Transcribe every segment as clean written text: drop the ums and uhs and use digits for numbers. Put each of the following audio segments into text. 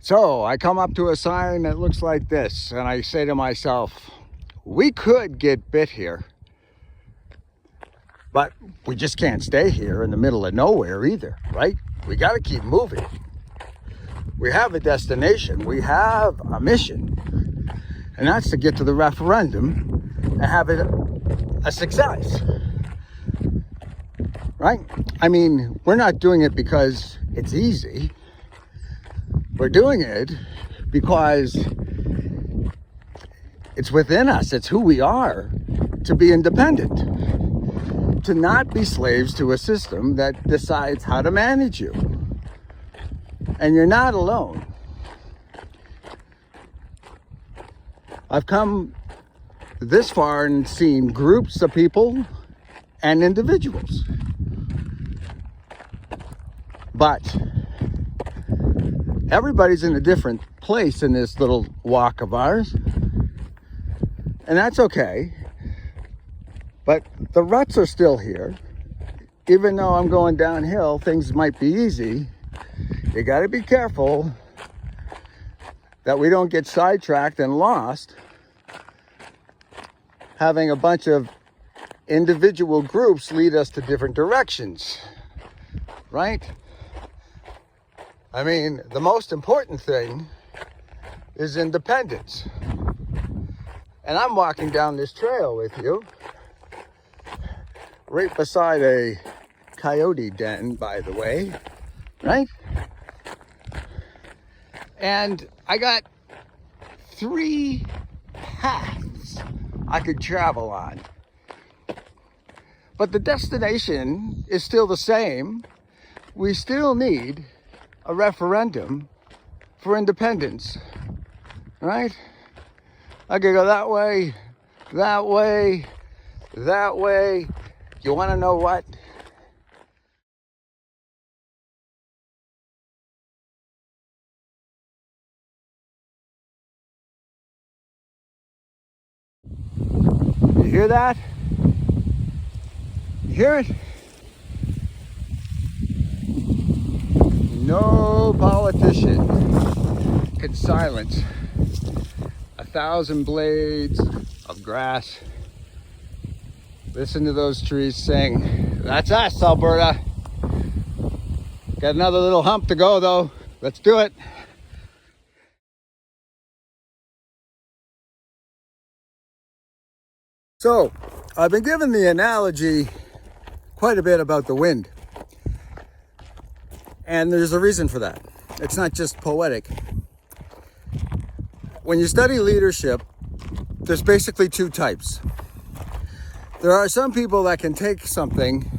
So I come up to a sign that looks like this, and I say to myself, we could get bit here, but we just can't stay here in the middle of nowhere either, right? We got to keep moving. We have a destination, we have a mission, and that's to get to the referendum and have it a success, right? I mean, we're not doing it because it's easy. We're doing it because it's within us. It's who we are to be independent, to not be slaves to a system that decides how to manage you. And you're not alone. I've come this far and seen groups of people and individuals. But everybody's in a different place in this little walk of ours. And that's okay. But the ruts are still here. Even though I'm going downhill, things might be easy. You got to be careful that we don't get sidetracked and lost, having a bunch of individual groups lead us to different directions, right? I mean, the most important thing is independence. And I'm walking down this trail with you, right beside a coyote den, by the way, right? And I got 3 paths I could travel on. But the destination is still the same. We still need a referendum for independence, right? I could go that way, that way, that way. You want to know what? You hear that? You hear it? No politician can silence 1,000 blades of grass. Listen to those trees sing. That's us, Alberta. Got another little hump to go though. Let's do it. So, I've been given the analogy quite a bit about the wind. And there's a reason for that. It's not just poetic. When you study leadership, there's basically 2 types. There are some people that can take something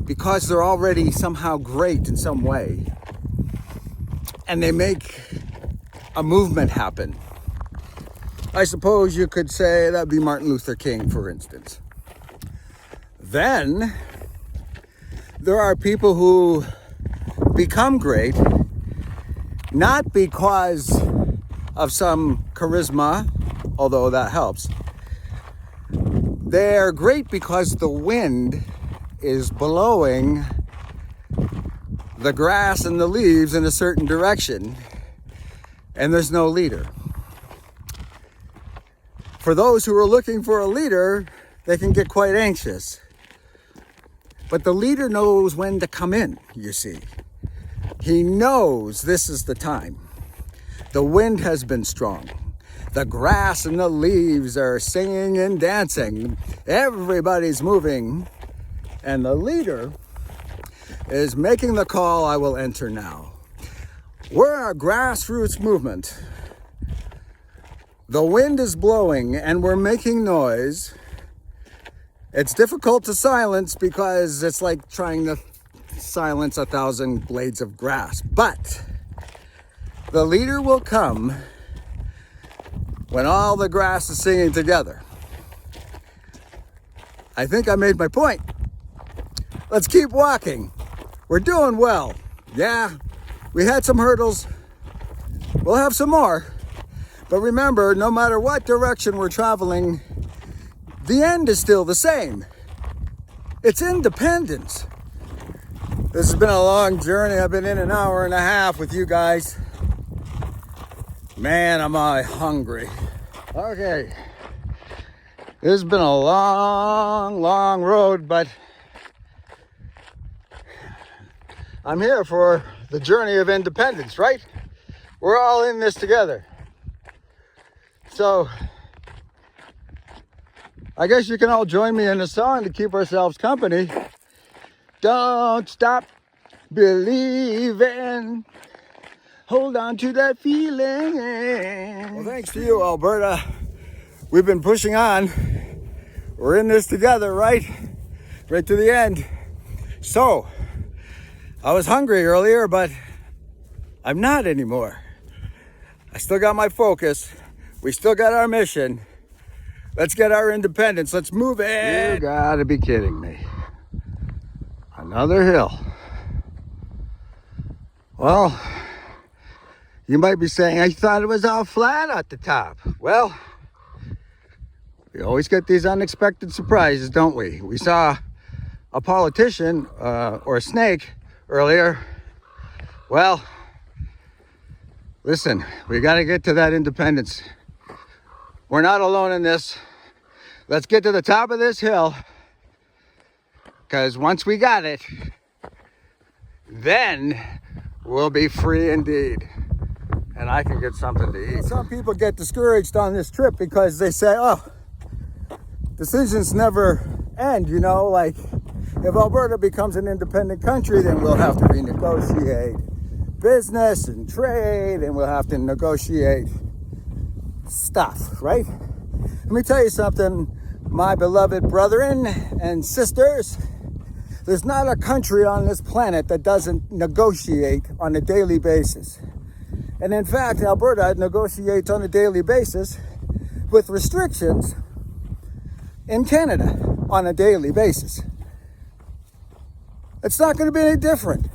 because they're already somehow great in some way, and they make a movement happen. I suppose you could say that'd be Martin Luther King, for instance. Then there are people who become great not because of some charisma, although that helps. They're great because the wind is blowing the grass and the leaves in a certain direction, and there's no leader. For those who are looking for a leader, they can get quite anxious. But the leader knows when to come in, you see. He knows this is the time. The wind has been strong. The grass and the leaves are singing and dancing. Everybody's moving. And the leader is making the call, I will enter now. We're a grassroots movement. The wind is blowing and we're making noise. It's difficult to silence because it's like trying to silence 1,000 blades of grass. But the leader will come when all the grass is singing together. I think I made my point. Let's keep walking. We're doing well. Yeah, we had some hurdles. We'll have some more. But remember, no matter what direction we're traveling, the end is still the same. It's independence. This has been a long journey. I've been in an hour and a half with you guys. Man, am I hungry. Okay. This has been a long, long road, but I'm here for the journey of independence, right? We're all in this together. So, I guess you can all join me in a song to keep ourselves company. Don't stop believing. Hold on to that feeling. Well, thanks to you, Alberta. We've been pushing on. We're in this together, right? Right to the end. So, I was hungry earlier, but I'm not anymore. I still got my focus. We still got our mission. Let's get our independence. Let's move it. You gotta be kidding me. Another hill. Well, you might be saying, I thought it was all flat at the top. Well, we always get these unexpected surprises, don't we? We saw a politician or a snake earlier. Well, listen, we got to get to that independence. We're not alone in this. Let's get to the top of this hill, because once we got it, then we'll be free indeed. And I can get something to eat. Some people get discouraged on this trip because they say, oh, decisions never end, you know, like if Alberta becomes an independent country, then we'll have to renegotiate business and trade, and we'll have to negotiate stuff, right? Let me tell you something, my beloved brethren and sisters. There's not a country on this planet that doesn't negotiate on a daily basis. And in fact, Alberta negotiates on a daily basis with restrictions in Canada on a daily basis. It's not going to be any different.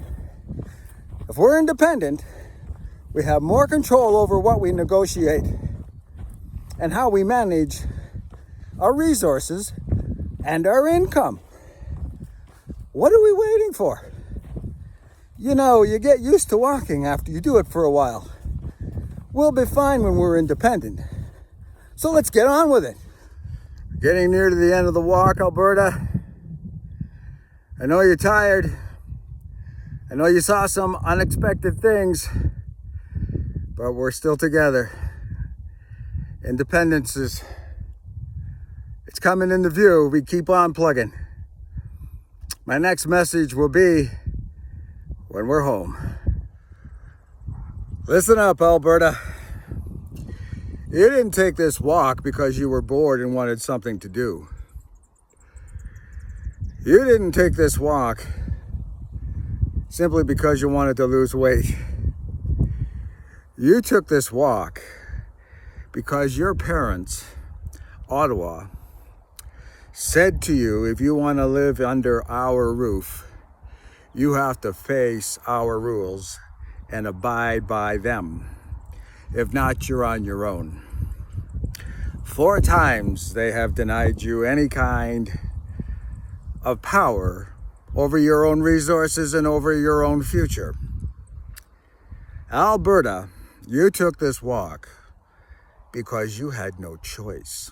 If we're independent, we have more control over what we negotiate and how we manage our resources and our income. What are we waiting for? You know, you get used to walking after you do it for a while. We'll be fine when we're independent. So let's get on with it. Getting near to the end of the walk, Alberta. I know you're tired. I know you saw some unexpected things, but we're still together. Independence it's coming into view. We keep on plugging. My next message will be when we're home. Listen up, Alberta. You didn't take this walk because you were bored and wanted something to do. You didn't take this walk simply because you wanted to lose weight. You took this walk because your parents, Ottawa, said to you, if you want to live under our roof, you have to face our rules and abide by them. If not, you're on your own. 4 times they have denied you any kind of power over your own resources and over your own future. Alberta, you took this walk because you had no choice.